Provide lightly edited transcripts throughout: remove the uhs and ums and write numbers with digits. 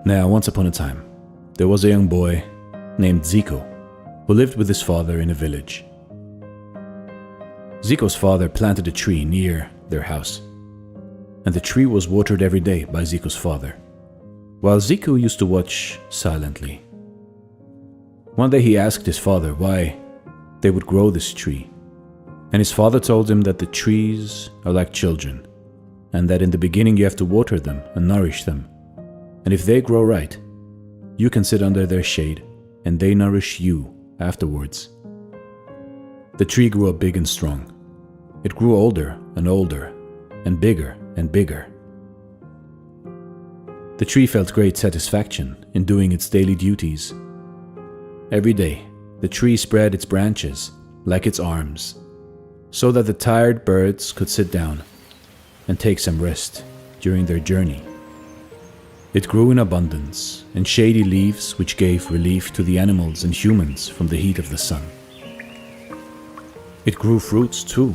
Now, once upon a time, there was a young boy named Zico who lived with his father in a village. Zico's father planted a tree near their house, and the tree was watered every day by Zico's father, while Zico used to watch silently. One day he asked his father why they would grow this tree, and his father told him that the trees are like children, and that in the beginning you have to water them and nourish them, and if they grow right, you can sit under their shade and they nourish you afterwards. The tree grew up big and strong. It grew older and older and bigger and bigger. The tree felt great satisfaction in doing its daily duties. Every day, the tree spread its branches like its arms, so that the tired birds could sit down and take some rest during their journey. It grew in abundance and shady leaves which gave relief to the animals and humans from the heat of the sun. It grew fruits too,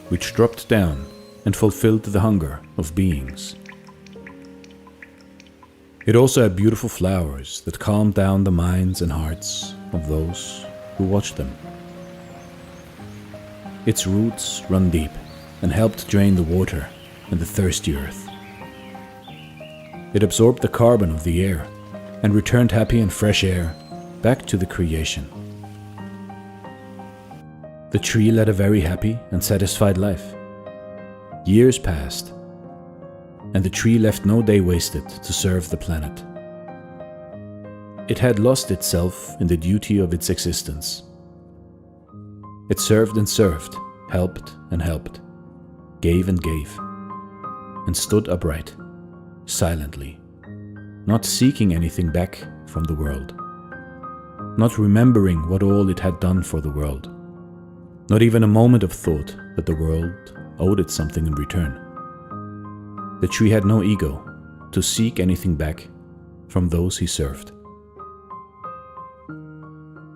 which dropped down and fulfilled the hunger of beings. It also had beautiful flowers that calmed down the minds and hearts of those who watched them. Its roots run deep and helped drain the water and the thirsty earth. It absorbed the carbon of the air and returned happy and fresh air back to the creation. The tree led a very happy and satisfied life. Years passed, and the tree left no day wasted to serve the planet. It had lost itself in the duty of its existence. It served and served, helped and helped, gave and gave, and stood upright, silently, not seeking anything back from the world, not remembering what all it had done for the world, not even a moment of thought that the world owed it something in return. The tree had no ego to seek anything back from those he served.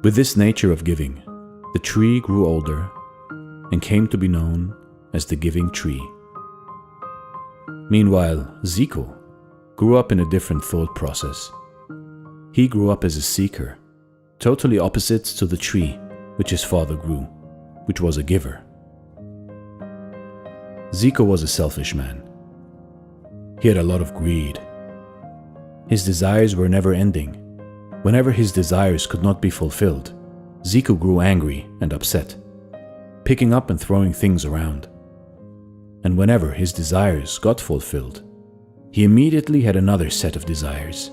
With this nature of giving, the tree grew older and came to be known as the giving tree. Meanwhile, Zico grew up in a different thought process. He grew up as a seeker, totally opposite to the tree which his father grew, which was a giver. Zico was a selfish man. He had a lot of greed. His desires were never ending. Whenever his desires could not be fulfilled, Zico grew angry and upset, picking up and throwing things around. And whenever his desires got fulfilled, he immediately had another set of desires.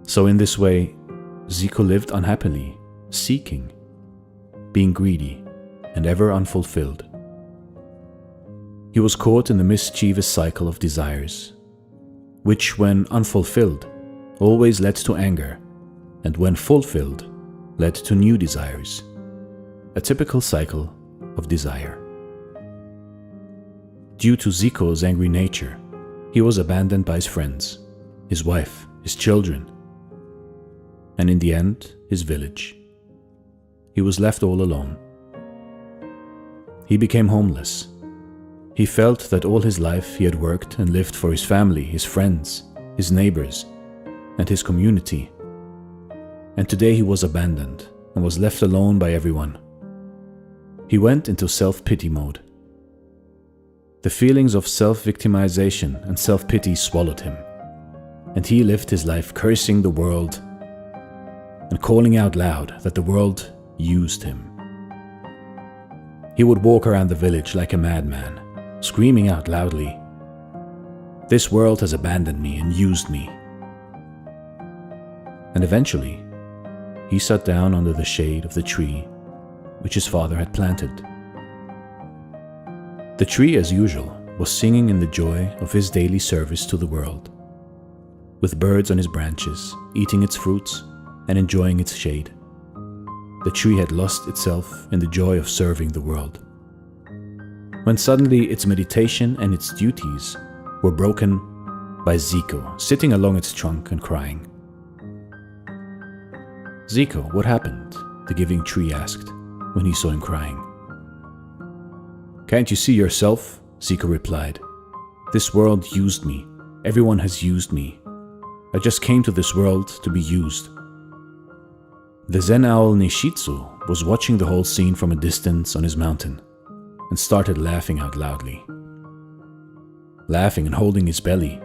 So in this way, Zico lived unhappily, seeking, being greedy, and ever unfulfilled. He was caught in the mischievous cycle of desires, which, when unfulfilled, always led to anger, and when fulfilled, led to new desires. A typical cycle of desire. Due to Zico's angry nature, he was abandoned by his friends, his wife, his children, and in the end, his village. He was left all alone. He became homeless. He felt that all his life he had worked and lived for his family, his friends, his neighbors, and his community. And today he was abandoned and was left alone by everyone. He went into self-pity mode. The feelings of self-victimization and self-pity swallowed him, and he lived his life cursing the world and calling out loud that the world used him. He would walk around the village like a madman, screaming out loudly, "This world has abandoned me and used me." And eventually, he sat down under the shade of the tree which his father had planted. The tree, as usual, was singing in the joy of his daily service to the world, with birds on his branches, eating its fruits and enjoying its shade. The tree had lost itself in the joy of serving the world, when suddenly its meditation and its duties were broken by Zico, sitting along its trunk and crying. "Zico, what happened?" the giving tree asked when he saw him crying. "Can't you see yourself?" Zico replied. "This world used me. Everyone has used me. I just came to this world to be used." The Zen owl Nishitsu was watching the whole scene from a distance on his mountain and started laughing out loudly. Laughing and holding his belly.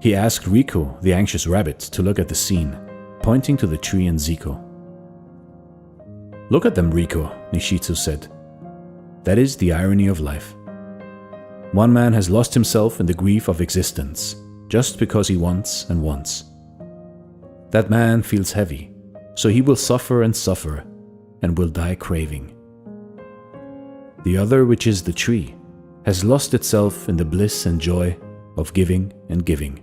He asked Riko, the anxious rabbit, to look at the scene, pointing to the tree and Ziko. "Look at them, Riko," Nishitsu said. "That is the irony of life. One man has lost himself in the grief of existence just because he wants and wants. That man feels heavy, so he will suffer and suffer and will die craving. The other, which is the tree, has lost itself in the bliss and joy of giving and giving.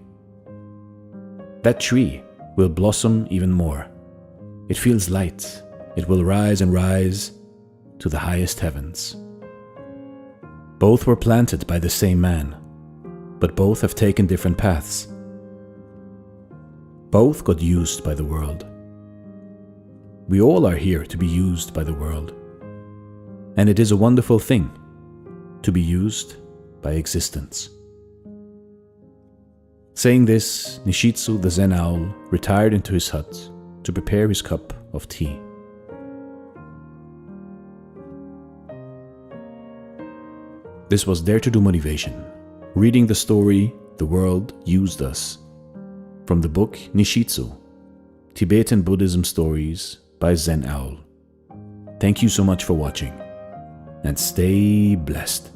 That tree will blossom even more. It feels light. It will rise and rise to the highest heavens. Both were planted by the same man, but both have taken different paths. Both got used by the world. We all are here to be used by the world. And it is a wonderful thing to be used by existence." Saying this, Nishitsu the Zen owl retired into his hut to prepare his cup of tea. This was Dare to Do Motivation, reading the story The World Used Us, from the book Nishitsu, Tibetan Buddhism Stories by Zen Owl. Thank you so much for watching, and stay blessed.